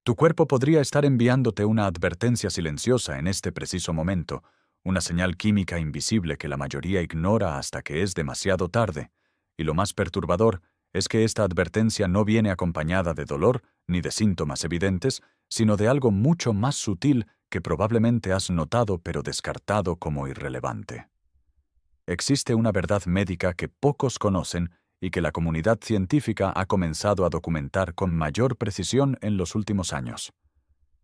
Tu cuerpo podría estar enviándote una advertencia silenciosa en este preciso momento, una señal química invisible que la mayoría ignora hasta que es demasiado tarde. Y lo más perturbador es que esta advertencia no viene acompañada de dolor ni de síntomas evidentes, sino de algo mucho más sutil que probablemente has notado pero descartado como irrelevante. Existe una verdad médica que pocos conocen y que la comunidad científica ha comenzado a documentar con mayor precisión en los últimos años.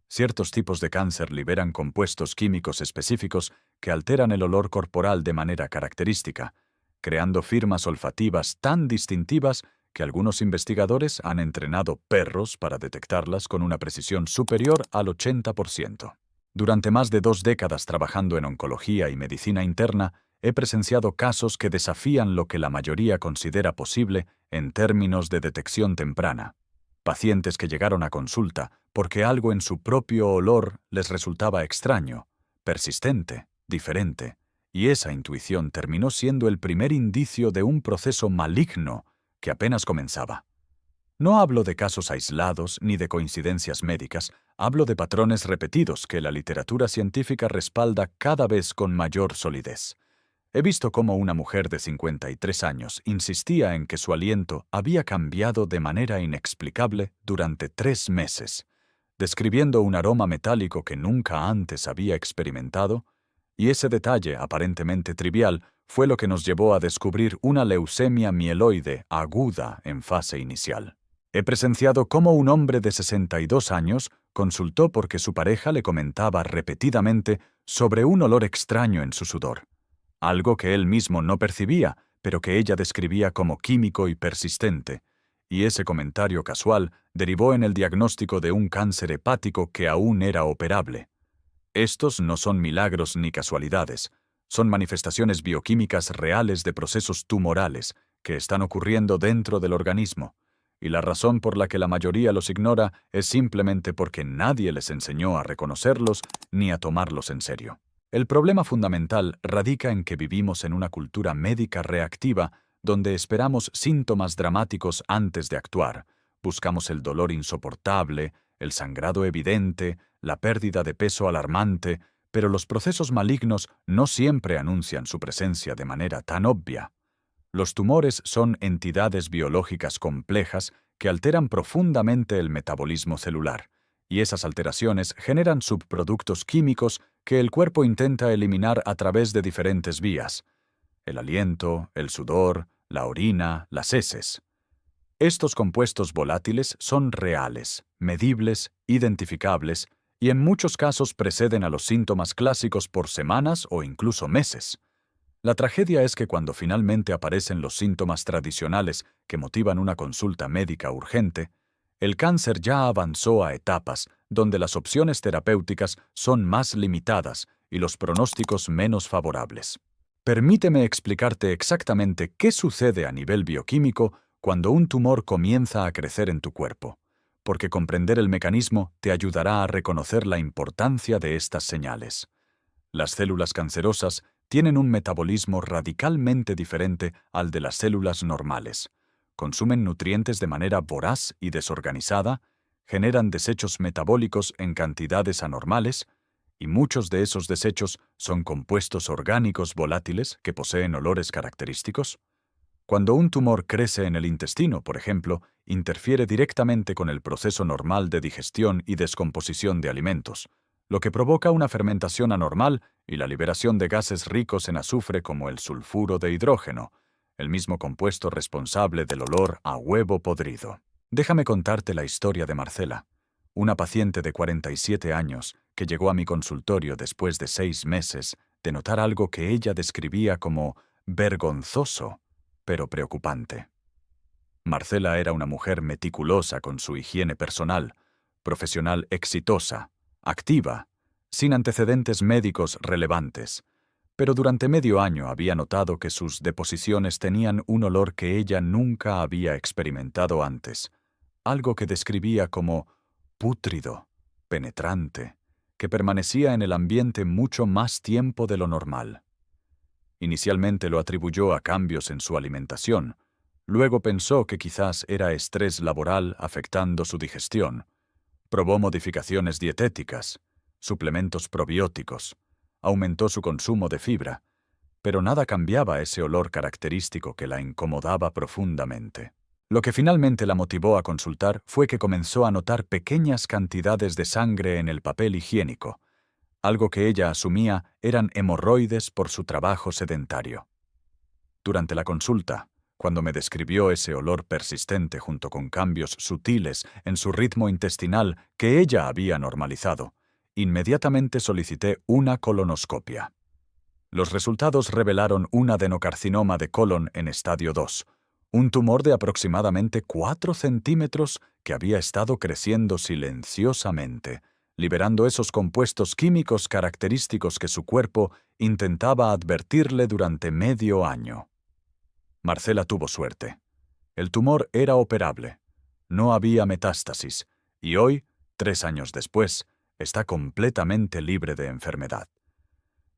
Ciertos tipos de cáncer liberan compuestos químicos específicos que alteran el olor corporal de manera característica, creando firmas olfativas tan distintivas que algunos investigadores han entrenado perros para detectarlas con una precisión superior al 80%. Durante más de 2 décadas trabajando en oncología y medicina interna, he presenciado casos que desafían lo que la mayoría considera posible en términos de detección temprana. Pacientes que llegaron a consulta porque algo en su propio olor les resultaba extraño, persistente, diferente, y esa intuición terminó siendo el primer indicio de un proceso maligno que apenas comenzaba. No hablo de casos aislados ni de coincidencias médicas, hablo de patrones repetidos que la literatura científica respalda cada vez con mayor solidez. He visto cómo una mujer de 53 años insistía en que su aliento había cambiado de manera inexplicable durante 3 meses, describiendo un aroma metálico que nunca antes había experimentado, y ese detalle aparentemente trivial fue lo que nos llevó a descubrir una leucemia mieloide aguda en fase inicial. He presenciado cómo un hombre de 62 años consultó porque su pareja le comentaba repetidamente sobre un olor extraño en su sudor, algo que él mismo no percibía, pero que ella describía como químico y persistente, y ese comentario casual derivó en el diagnóstico de un cáncer hepático que aún era operable. Estos no son milagros ni casualidades, son manifestaciones bioquímicas reales de procesos tumorales que están ocurriendo dentro del organismo, y la razón por la que la mayoría los ignora es simplemente porque nadie les enseñó a reconocerlos ni a tomarlos en serio. El problema fundamental radica en que vivimos en una cultura médica reactiva donde esperamos síntomas dramáticos antes de actuar, buscamos el dolor insoportable, el sangrado evidente, la pérdida de peso alarmante, pero los procesos malignos no siempre anuncian su presencia de manera tan obvia. Los tumores son entidades biológicas complejas que alteran profundamente el metabolismo celular, y esas alteraciones generan subproductos químicos que el cuerpo intenta eliminar a través de diferentes vías: el aliento, el sudor, la orina, las heces. Estos compuestos volátiles son reales, medibles, identificables, y en muchos casos preceden a los síntomas clásicos por semanas o incluso meses. La tragedia es que cuando finalmente aparecen los síntomas tradicionales que motivan una consulta médica urgente, el cáncer ya avanzó a etapas donde las opciones terapéuticas son más limitadas y los pronósticos menos favorables. Permíteme explicarte exactamente qué sucede a nivel bioquímico cuando un tumor comienza a crecer en tu cuerpo, porque comprender el mecanismo te ayudará a reconocer la importancia de estas señales. Las células cancerosas tienen un metabolismo radicalmente diferente al de las células normales. Consumen nutrientes de manera voraz y desorganizada, generan desechos metabólicos en cantidades anormales, y muchos de esos desechos son compuestos orgánicos volátiles que poseen olores característicos. Cuando un tumor crece en el intestino, por ejemplo, interfiere directamente con el proceso normal de digestión y descomposición de alimentos, lo que provoca una fermentación anormal y la liberación de gases ricos en azufre como el sulfuro de hidrógeno, el mismo compuesto responsable del olor a huevo podrido. Déjame contarte la historia de Marcela, una paciente de 47 años que llegó a mi consultorio después de 6 meses de notar algo que ella describía como vergonzoso, pero preocupante. Marcela era una mujer meticulosa con su higiene personal, profesional exitosa, activa, sin antecedentes médicos relevantes, pero durante medio año había notado que sus deposiciones tenían un olor que ella nunca había experimentado antes, algo que describía como pútrido, penetrante, que permanecía en el ambiente mucho más tiempo de lo normal. Inicialmente lo atribuyó a cambios en su alimentación, luego pensó que quizás era estrés laboral afectando su digestión, Probó modificaciones dietéticas, suplementos probióticos, aumentó su consumo de fibra, pero nada cambiaba ese olor característico que la incomodaba profundamente. Lo que finalmente la motivó a consultar fue que comenzó a notar pequeñas cantidades de sangre en el papel higiénico, algo que ella asumía eran hemorroides por su trabajo sedentario. Durante la consulta, cuando me describió ese olor persistente junto con cambios sutiles en su ritmo intestinal que ella había normalizado, inmediatamente solicité una colonoscopia. Los resultados revelaron un adenocarcinoma de colon en estadio 2, un tumor de aproximadamente 4 centímetros que había estado creciendo silenciosamente, liberando esos compuestos químicos característicos que su cuerpo intentaba advertirle durante medio año. Marcela tuvo suerte. El tumor era operable, no había metástasis, y hoy, 3 años después, está completamente libre de enfermedad.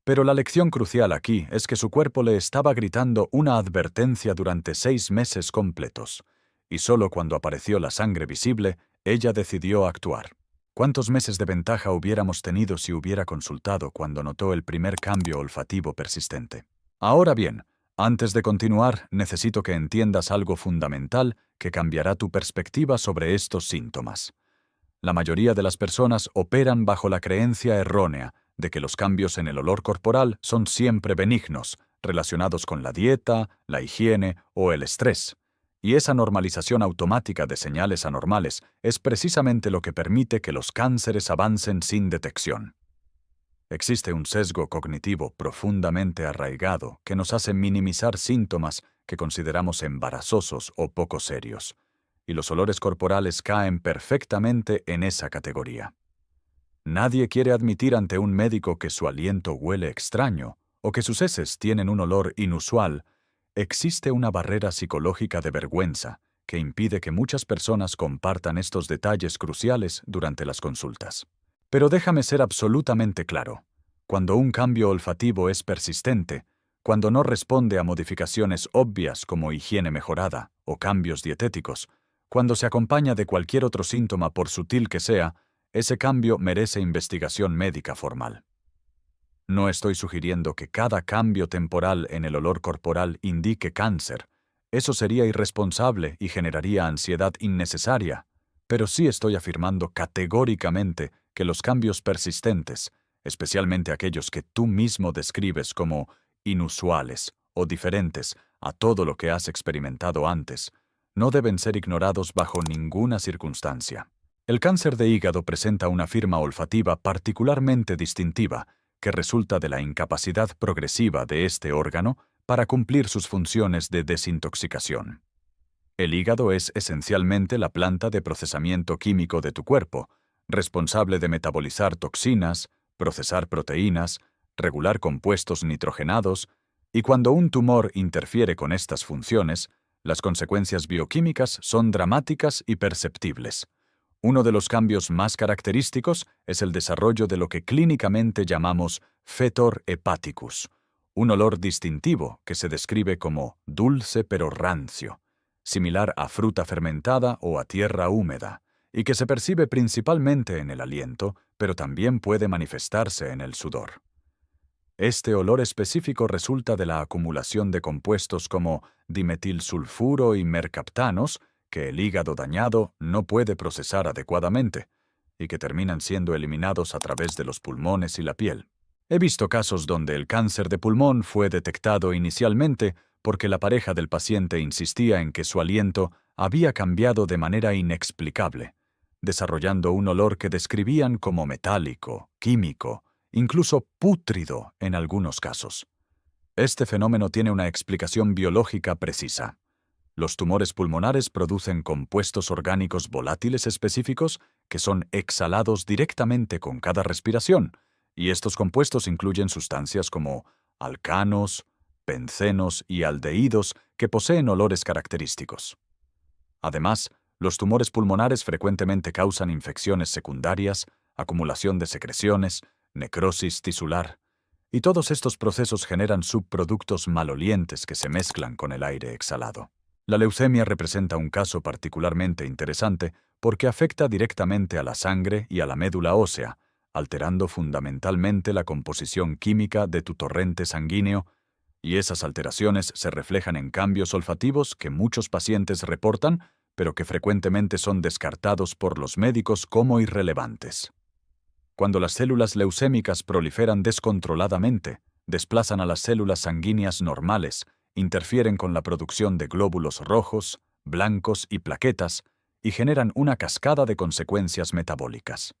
Pero la lección crucial aquí es que su cuerpo le estaba gritando una advertencia durante 6 meses completos, y solo cuando apareció la sangre visible, ella decidió actuar. ¿Cuántos meses de ventaja hubiéramos tenido si hubiera consultado cuando notó el primer cambio olfativo persistente? Ahora bien, antes de continuar, necesito que entiendas algo fundamental que cambiará tu perspectiva sobre estos síntomas. La mayoría de las personas operan bajo la creencia errónea de que los cambios en el olor corporal son siempre benignos, relacionados con la dieta, la higiene o el estrés. Y esa normalización automática de señales anormales es precisamente lo que permite que los cánceres avancen sin detección. Existe un sesgo cognitivo profundamente arraigado que nos hace minimizar síntomas que consideramos embarazosos o poco serios, y los olores corporales caen perfectamente en esa categoría. Nadie quiere admitir ante un médico que su aliento huele extraño o que sus heces tienen un olor inusual. Existe una barrera psicológica de vergüenza que impide que muchas personas compartan estos detalles cruciales durante las consultas. Pero déjame ser absolutamente claro. Cuando un cambio olfativo es persistente, cuando no responde a modificaciones obvias como higiene mejorada o cambios dietéticos, cuando se acompaña de cualquier otro síntoma por sutil que sea, ese cambio merece investigación médica formal. No estoy sugiriendo que cada cambio temporal en el olor corporal indique cáncer. Eso sería irresponsable y generaría ansiedad innecesaria. Pero sí estoy afirmando categóricamente que los cambios persistentes, especialmente aquellos que tú mismo describes como inusuales o diferentes a todo lo que has experimentado antes, no deben ser ignorados bajo ninguna circunstancia. El cáncer de hígado presenta una firma olfativa particularmente distintiva que resulta de la incapacidad progresiva de este órgano para cumplir sus funciones de desintoxicación. El hígado es esencialmente la planta de procesamiento químico de tu cuerpo, responsable de metabolizar toxinas, procesar proteínas, regular compuestos nitrogenados, y cuando un tumor interfiere con estas funciones, las consecuencias bioquímicas son dramáticas y perceptibles. Uno de los cambios más característicos es el desarrollo de lo que clínicamente llamamos fetor hepaticus, un olor distintivo que se describe como dulce pero rancio, similar a fruta fermentada o a tierra húmeda, y que se percibe principalmente en el aliento, pero también puede manifestarse en el sudor. Este olor específico resulta de la acumulación de compuestos como dimetilsulfuro y mercaptanos, que el hígado dañado no puede procesar adecuadamente, y que terminan siendo eliminados a través de los pulmones y la piel. He visto casos donde el cáncer de pulmón fue detectado inicialmente porque la pareja del paciente insistía en que su aliento había cambiado de manera inexplicable, desarrollando un olor que describían como metálico, químico, incluso pútrido en algunos casos. Este fenómeno tiene una explicación biológica precisa. Los tumores pulmonares producen compuestos orgánicos volátiles específicos que son exhalados directamente con cada respiración, y estos compuestos incluyen sustancias como alcanos, bencenos y aldehídos que poseen olores característicos. Además, los tumores pulmonares frecuentemente causan infecciones secundarias, acumulación de secreciones, necrosis tisular, y todos estos procesos generan subproductos malolientes que se mezclan con el aire exhalado. La leucemia representa un caso particularmente interesante porque afecta directamente a la sangre y a la médula ósea, alterando fundamentalmente la composición química de tu torrente sanguíneo, y esas alteraciones se reflejan en cambios olfativos que muchos pacientes reportan, pero que frecuentemente son descartados por los médicos como irrelevantes. Cuando las células leucémicas proliferan descontroladamente, desplazan a las células sanguíneas normales, interfieren con la producción de glóbulos rojos, blancos y plaquetas, y generan una cascada de consecuencias metabólicas.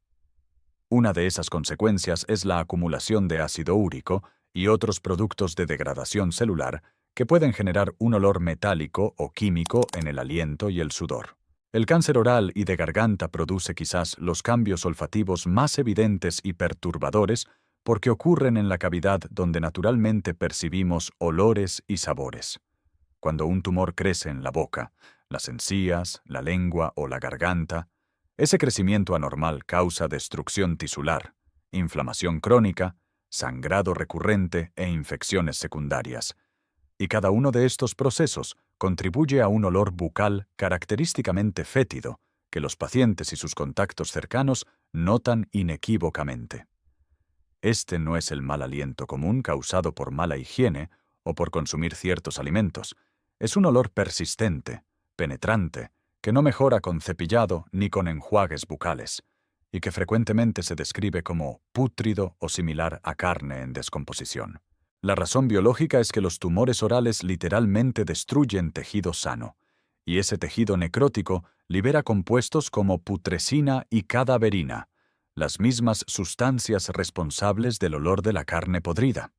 Una de esas consecuencias es la acumulación de ácido úrico y otros productos de degradación celular que pueden generar un olor metálico o químico en el aliento y el sudor. El cáncer oral y de garganta produce quizás los cambios olfativos más evidentes y perturbadores porque ocurren en la cavidad donde naturalmente percibimos olores y sabores. Cuando un tumor crece en la boca, las encías, la lengua o la garganta, ese crecimiento anormal causa destrucción tisular, inflamación crónica, sangrado recurrente e infecciones secundarias. Y cada uno de estos procesos contribuye a un olor bucal característicamente fétido que los pacientes y sus contactos cercanos notan inequívocamente. Este no es el mal aliento común causado por mala higiene o por consumir ciertos alimentos. Es un olor persistente, penetrante, que no mejora con cepillado ni con enjuagues bucales, y que frecuentemente se describe como pútrido o similar a carne en descomposición. La razón biológica es que los tumores orales literalmente destruyen tejido sano, y ese tejido necrótico libera compuestos como putrescina y cadaverina, las mismas sustancias responsables del olor de la carne podrida.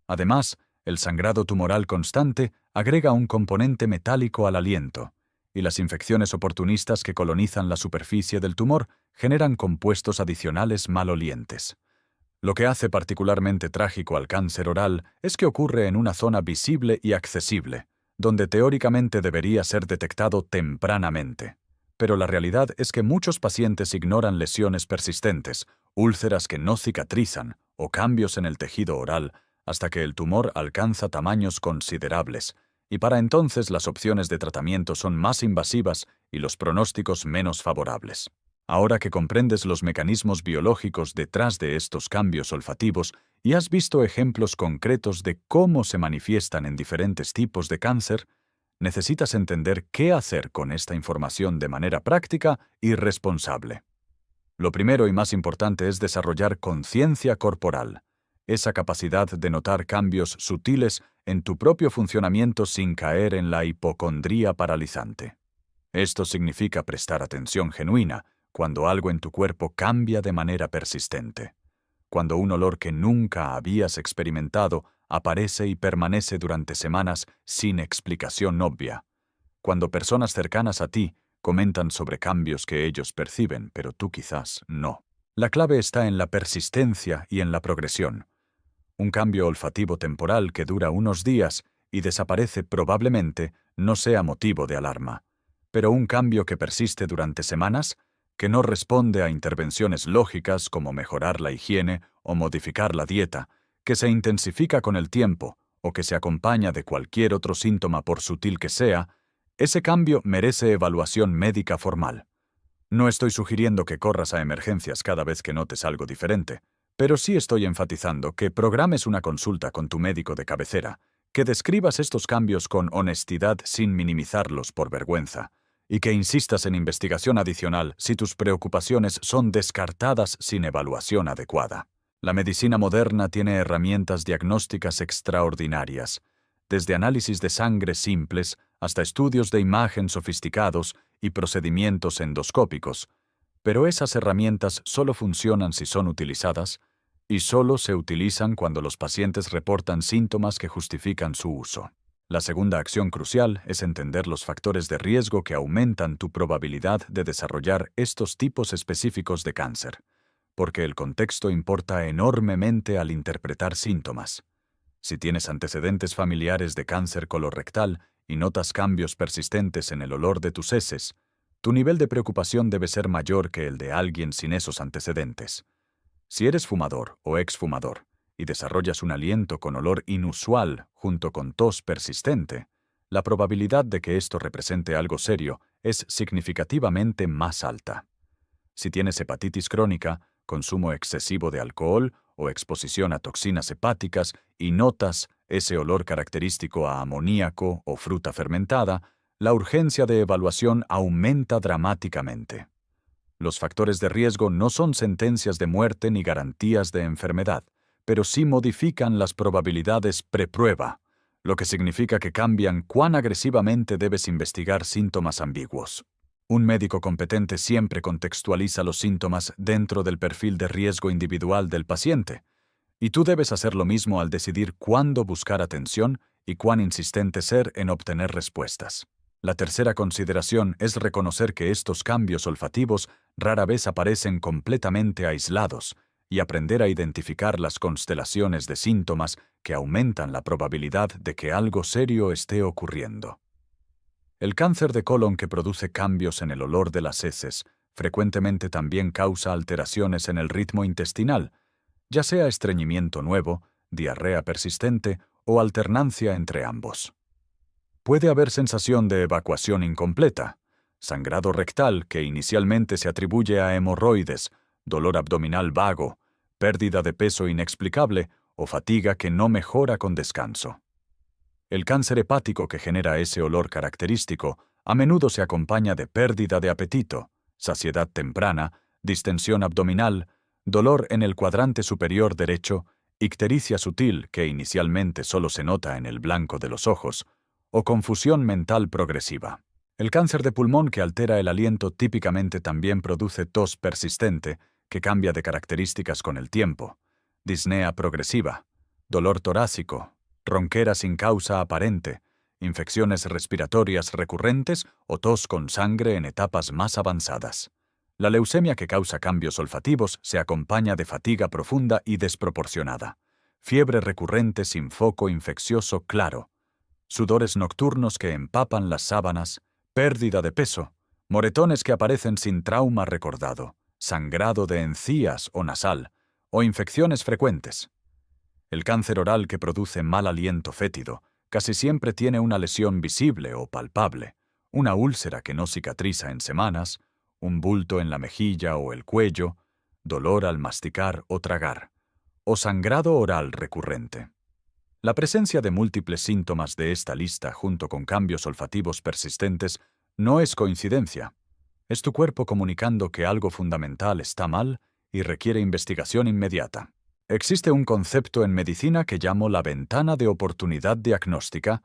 Además, el sangrado tumoral constante agrega un componente metálico al aliento, y las infecciones oportunistas que colonizan la superficie del tumor generan compuestos adicionales malolientes. Lo que hace particularmente trágico al cáncer oral es que ocurre en una zona visible y accesible, donde teóricamente debería ser detectado tempranamente. Pero la realidad es que muchos pacientes ignoran lesiones persistentes, úlceras que no cicatrizan o cambios en el tejido oral hasta que el tumor alcanza tamaños considerables, y para entonces las opciones de tratamiento son más invasivas y los pronósticos menos favorables. Ahora que comprendes los mecanismos biológicos detrás de estos cambios olfativos y has visto ejemplos concretos de cómo se manifiestan en diferentes tipos de cáncer, necesitas entender qué hacer con esta información de manera práctica y responsable. Lo primero y más importante es desarrollar conciencia corporal, esa capacidad de notar cambios sutiles en tu propio funcionamiento sin caer en la hipocondría paralizante. Esto significa prestar atención genuina cuando algo en tu cuerpo cambia de manera persistente, cuando un olor que nunca habías experimentado aparece y permanece durante semanas sin explicación obvia, cuando personas cercanas a ti comentan sobre cambios que ellos perciben, pero tú quizás no. La clave está en la persistencia y en la progresión. Un cambio olfativo temporal que dura unos días y desaparece probablemente no sea motivo de alarma, pero un cambio que persiste durante semanas, que no responde a intervenciones lógicas como mejorar la higiene o modificar la dieta, que se intensifica con el tiempo o que se acompaña de cualquier otro síntoma por sutil que sea, ese cambio merece evaluación médica formal. No estoy sugiriendo que corras a emergencias cada vez que notes algo diferente, pero sí estoy enfatizando que programes una consulta con tu médico de cabecera, que describas estos cambios con honestidad sin minimizarlos por vergüenza, y que insistas en investigación adicional si tus preocupaciones son descartadas sin evaluación adecuada. La medicina moderna tiene herramientas diagnósticas extraordinarias, desde análisis de sangre simples hasta estudios de imagen sofisticados y procedimientos endoscópicos, pero esas herramientas solo funcionan si son utilizadas, y solo se utilizan cuando los pacientes reportan síntomas que justifican su uso. La segunda acción crucial es entender los factores de riesgo que aumentan tu probabilidad de desarrollar estos tipos específicos de cáncer, porque el contexto importa enormemente al interpretar síntomas. Si tienes antecedentes familiares de cáncer colorectal y notas cambios persistentes en el olor de tus heces, tu nivel de preocupación debe ser mayor que el de alguien sin esos antecedentes. Si eres fumador o exfumador y desarrollas un aliento con olor inusual junto con tos persistente, la probabilidad de que esto represente algo serio es significativamente más alta. Si tienes hepatitis crónica, consumo excesivo de alcohol o exposición a toxinas hepáticas y notas ese olor característico a amoníaco o fruta fermentada, la urgencia de evaluación aumenta dramáticamente. Los factores de riesgo no son sentencias de muerte ni garantías de enfermedad, pero sí modifican las probabilidades preprueba, lo que significa que cambian cuán agresivamente debes investigar síntomas ambiguos. Un médico competente siempre contextualiza los síntomas dentro del perfil de riesgo individual del paciente, y tú debes hacer lo mismo al decidir cuándo buscar atención y cuán insistente ser en obtener respuestas. La tercera consideración es reconocer que estos cambios olfativos rara vez aparecen completamente aislados y aprender a identificar las constelaciones de síntomas que aumentan la probabilidad de que algo serio esté ocurriendo. El cáncer de colon que produce cambios en el olor de las heces frecuentemente también causa alteraciones en el ritmo intestinal, ya sea estreñimiento nuevo, diarrea persistente o alternancia entre ambos. Puede haber sensación de evacuación incompleta, sangrado rectal que inicialmente se atribuye a hemorroides, dolor abdominal vago, pérdida de peso inexplicable o fatiga que no mejora con descanso. El cáncer hepático que genera ese olor característico a menudo se acompaña de pérdida de apetito, saciedad temprana, distensión abdominal, dolor en el cuadrante superior derecho, ictericia sutil que inicialmente solo se nota en el blanco de los ojos, o confusión mental progresiva. El cáncer de pulmón que altera el aliento típicamente también produce tos persistente que cambia de características con el tiempo, disnea progresiva, dolor torácico, ronquera sin causa aparente, infecciones respiratorias recurrentes o tos con sangre en etapas más avanzadas. La leucemia que causa cambios olfativos se acompaña de fatiga profunda y desproporcionada, fiebre recurrente sin foco infeccioso claro, sudores nocturnos que empapan las sábanas, pérdida de peso, moretones que aparecen sin trauma recordado, sangrado de encías o nasal, o infecciones frecuentes. El cáncer oral que produce mal aliento fétido casi siempre tiene una lesión visible o palpable, una úlcera que no cicatriza en semanas, un bulto en la mejilla o el cuello, dolor al masticar o tragar, o sangrado oral recurrente. La presencia de múltiples síntomas de esta lista junto con cambios olfativos persistentes no es coincidencia. Es tu cuerpo comunicando que algo fundamental está mal y requiere investigación inmediata. Existe un concepto en medicina que llamo la ventana de oportunidad diagnóstica,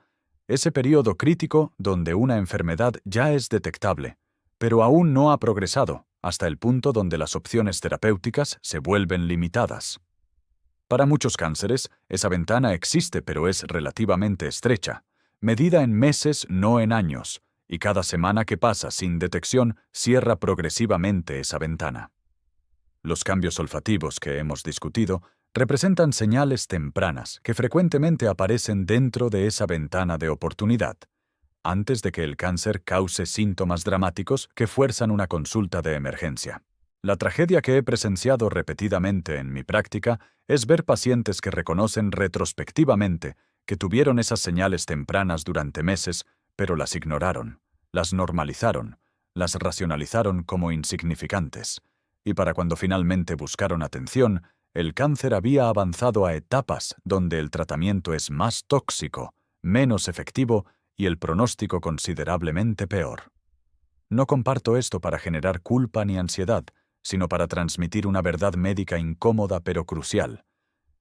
ese periodo crítico donde una enfermedad ya es detectable, pero aún no ha progresado, hasta el punto donde las opciones terapéuticas se vuelven limitadas. Para muchos cánceres, esa ventana existe pero es relativamente estrecha, medida en meses, no en años, y cada semana que pasa sin detección cierra progresivamente esa ventana. Los cambios olfativos que hemos discutido representan señales tempranas que frecuentemente aparecen dentro de esa ventana de oportunidad, antes de que el cáncer cause síntomas dramáticos que fuerzan una consulta de emergencia. La tragedia que he presenciado repetidamente en mi práctica es ver pacientes que reconocen retrospectivamente que tuvieron esas señales tempranas durante meses, pero las ignoraron, las normalizaron, las racionalizaron como insignificantes, y para cuando finalmente buscaron atención, el cáncer había avanzado a etapas donde el tratamiento es más tóxico, menos efectivo y el pronóstico considerablemente peor. No comparto esto para generar culpa ni ansiedad, sino para transmitir una verdad médica incómoda pero crucial.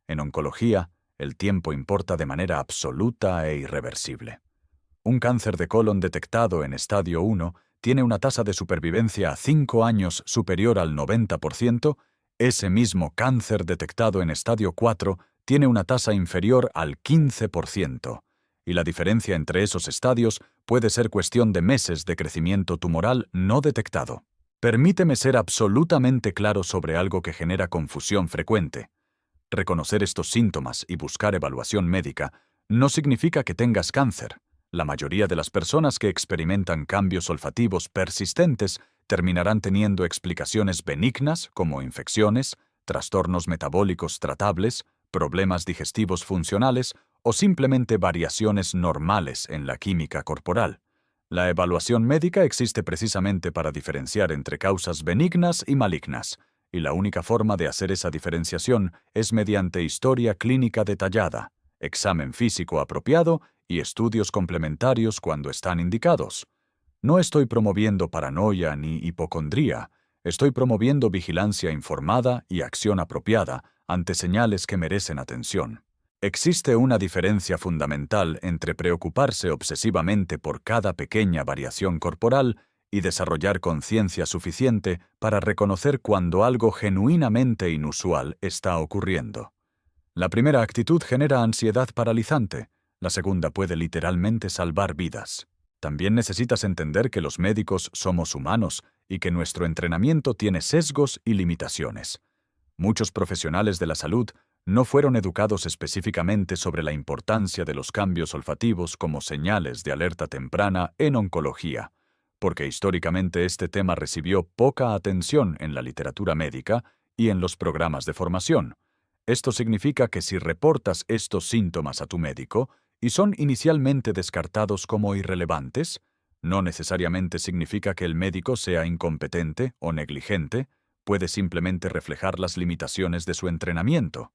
En oncología, el tiempo importa de manera absoluta e irreversible. Un cáncer de colon detectado en estadio 1 tiene una tasa de supervivencia a 5 años superior al 90%, ese mismo cáncer detectado en estadio 4 tiene una tasa inferior al 15%, y la diferencia entre esos estadios puede ser cuestión de meses de crecimiento tumoral no detectado. Permíteme ser absolutamente claro sobre algo que genera confusión frecuente. Reconocer estos síntomas y buscar evaluación médica no significa que tengas cáncer. La mayoría de las personas que experimentan cambios olfativos persistentes terminarán teniendo explicaciones benignas como infecciones, trastornos metabólicos tratables, problemas digestivos funcionales o simplemente variaciones normales en la química corporal. La evaluación médica existe precisamente para diferenciar entre causas benignas y malignas, y la única forma de hacer esa diferenciación es mediante historia clínica detallada, examen físico apropiado y estudios complementarios cuando están indicados. No estoy promoviendo paranoia ni hipocondría, estoy promoviendo vigilancia informada y acción apropiada ante señales que merecen atención. Existe una diferencia fundamental entre preocuparse obsesivamente por cada pequeña variación corporal y desarrollar conciencia suficiente para reconocer cuando algo genuinamente inusual está ocurriendo. La primera actitud genera ansiedad paralizante, la segunda puede literalmente salvar vidas. También necesitas entender que los médicos somos humanos y que nuestro entrenamiento tiene sesgos y limitaciones. Muchos profesionales de la salud no fueron educados específicamente sobre la importancia de los cambios olfativos como señales de alerta temprana en oncología, porque históricamente este tema recibió poca atención en la literatura médica y en los programas de formación. Esto significa que si reportas estos síntomas a tu médico y son inicialmente descartados como irrelevantes, no necesariamente significa que el médico sea incompetente o negligente, puede simplemente reflejar las limitaciones de su entrenamiento.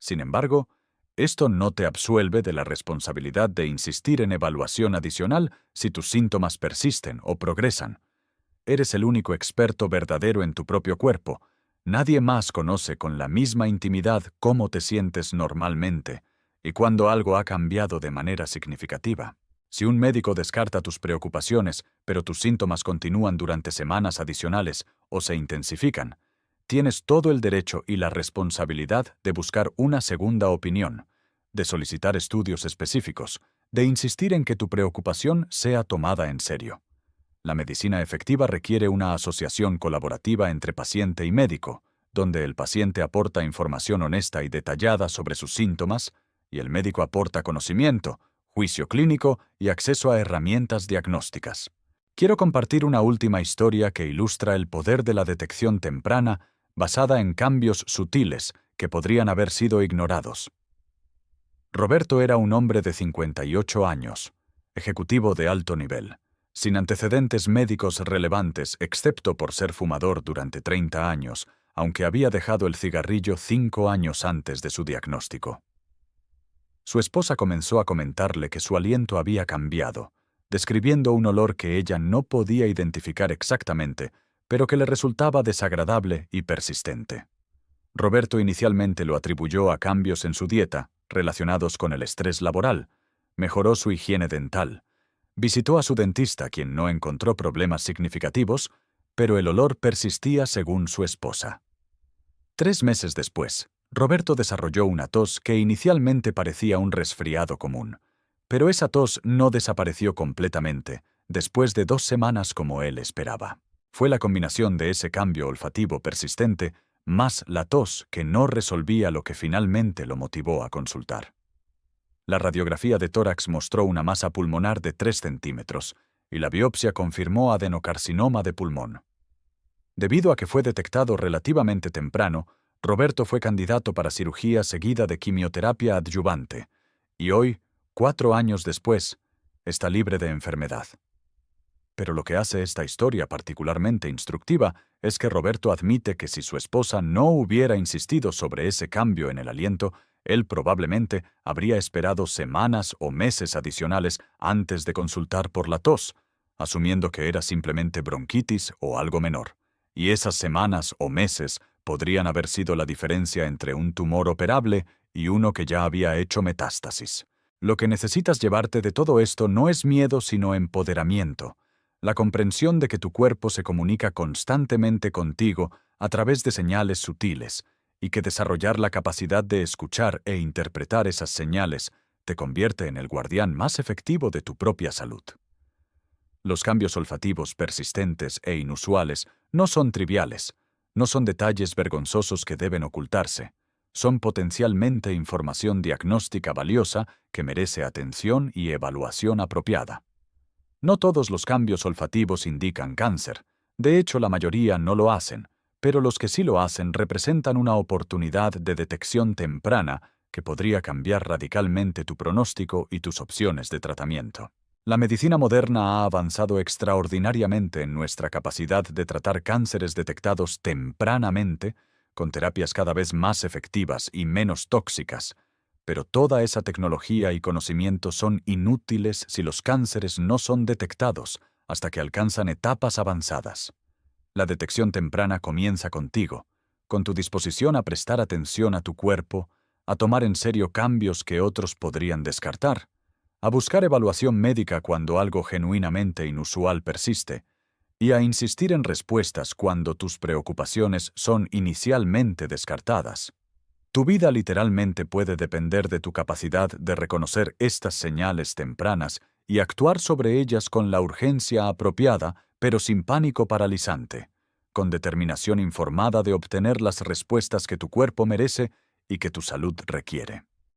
Sin embargo, esto no te absuelve de la responsabilidad de insistir en evaluación adicional si tus síntomas persisten o progresan. Eres el único experto verdadero en tu propio cuerpo. Nadie más conoce con la misma intimidad cómo te sientes normalmente y cuando algo ha cambiado de manera significativa. Si un médico descarta tus preocupaciones, pero tus síntomas continúan durante semanas adicionales o se intensifican, tienes todo el derecho y la responsabilidad de buscar una segunda opinión, de solicitar estudios específicos, de insistir en que tu preocupación sea tomada en serio. La medicina efectiva requiere una asociación colaborativa entre paciente y médico, donde el paciente aporta información honesta y detallada sobre sus síntomas y el médico aporta conocimiento, juicio clínico y acceso a herramientas diagnósticas. Quiero compartir una última historia que ilustra el poder de la detección temprana basada en cambios sutiles que podrían haber sido ignorados. Roberto era un hombre de 58 años, ejecutivo de alto nivel, sin antecedentes médicos relevantes excepto por ser fumador durante 30 años, aunque había dejado el cigarrillo 5 años antes de su diagnóstico. Su esposa comenzó a comentarle que su aliento había cambiado, describiendo un olor que ella no podía identificar exactamente, pero que le resultaba desagradable y persistente. Roberto inicialmente lo atribuyó a cambios en su dieta, relacionados con el estrés laboral. Mejoró su higiene dental. Visitó a su dentista, quien no encontró problemas significativos, pero el olor persistía según su esposa. 3 meses después, Roberto desarrolló una tos que inicialmente parecía un resfriado común, pero esa tos no desapareció completamente, después de 2 semanas como él esperaba. Fue la combinación de ese cambio olfativo persistente más la tos que no resolvía lo que finalmente lo motivó a consultar. La radiografía de tórax mostró una masa pulmonar de 3 centímetros y la biopsia confirmó adenocarcinoma de pulmón. Debido a que fue detectado relativamente temprano, Roberto fue candidato para cirugía seguida de quimioterapia adyuvante, y hoy, 4 años después, está libre de enfermedad. Pero lo que hace esta historia particularmente instructiva es que Roberto admite que si su esposa no hubiera insistido sobre ese cambio en el aliento, él probablemente habría esperado semanas o meses adicionales antes de consultar por la tos, asumiendo que era simplemente bronquitis o algo menor. Y esas semanas o meses podrían haber sido la diferencia entre un tumor operable y uno que ya había hecho metástasis. Lo que necesitas llevarte de todo esto no es miedo, sino empoderamiento. La comprensión de que tu cuerpo se comunica constantemente contigo a través de señales sutiles, y que desarrollar la capacidad de escuchar e interpretar esas señales te convierte en el guardián más efectivo de tu propia salud. Los cambios olfativos persistentes e inusuales no son triviales, no son detalles vergonzosos que deben ocultarse, son potencialmente información diagnóstica valiosa que merece atención y evaluación apropiada. No todos los cambios olfativos indican cáncer, de hecho la mayoría no lo hacen, pero los que sí lo hacen representan una oportunidad de detección temprana que podría cambiar radicalmente tu pronóstico y tus opciones de tratamiento. La medicina moderna ha avanzado extraordinariamente en nuestra capacidad de tratar cánceres detectados tempranamente, con terapias cada vez más efectivas y menos tóxicas, pero toda esa tecnología y conocimiento son inútiles si los cánceres no son detectados hasta que alcanzan etapas avanzadas. La detección temprana comienza contigo, con tu disposición a prestar atención a tu cuerpo, a tomar en serio cambios que otros podrían descartar, a buscar evaluación médica cuando algo genuinamente inusual persiste, y a insistir en respuestas cuando tus preocupaciones son inicialmente descartadas. Tu vida literalmente puede depender de tu capacidad de reconocer estas señales tempranas y actuar sobre ellas con la urgencia apropiada, pero sin pánico paralizante, con determinación informada de obtener las respuestas que tu cuerpo merece y que tu salud requiere.